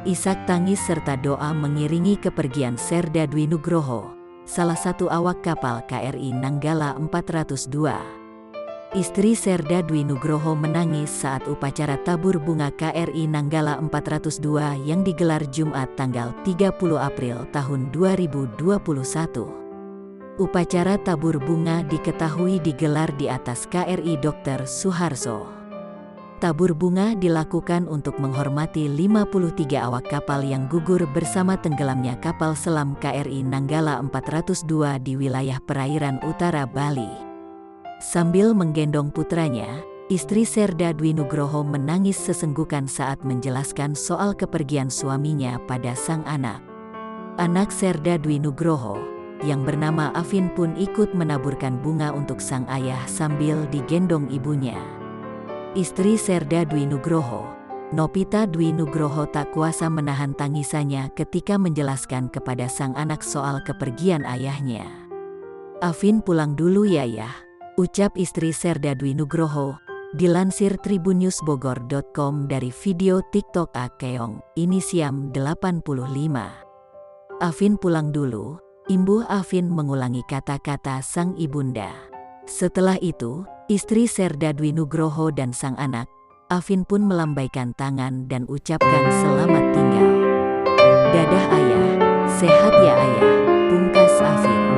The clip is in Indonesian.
Isak tangis serta doa mengiringi kepergian Serdha Dwi Nugroho, salah satu awak kapal KRI Nanggala 402. Istri Serdha Dwi Nugroho menangis saat upacara tabur bunga KRI Nanggala 402 yang digelar Jumat tanggal 30 April tahun 2021. Upacara tabur bunga diketahui digelar di atas KRI Dr. Suharso. Tabur bunga dilakukan untuk menghormati 53 awak kapal yang gugur bersama tenggelamnya kapal selam KRI Nanggala 402 di wilayah perairan utara Bali. Sambil menggendong putranya, istri Serdha Dwi Nugroho menangis sesenggukan saat menjelaskan soal kepergian suaminya pada sang anak. Anak Serdha Dwi Nugroho, yang bernama Afin pun ikut menaburkan bunga untuk sang ayah sambil digendong ibunya. Istri Serdha Dwi Nugroho, Nopita Dwi Nugroho tak kuasa menahan tangisannya ketika menjelaskan kepada sang anak soal kepergian ayahnya. "Afin pulang dulu ya Yah," ucap istri Serdha Dwi Nugroho, dilansir tribunnews.bogor.com dari video TikTok Akeong, Inisiam 85. "Afin pulang dulu," imbuh Afin mengulangi kata-kata sang ibunda. Setelah itu, istri Serdha Dwi Nugroho dan sang anak, Afin pun melambaikan tangan dan ucapkan selamat tinggal. "Dadah ayah, sehat ya ayah," pungkas Afin.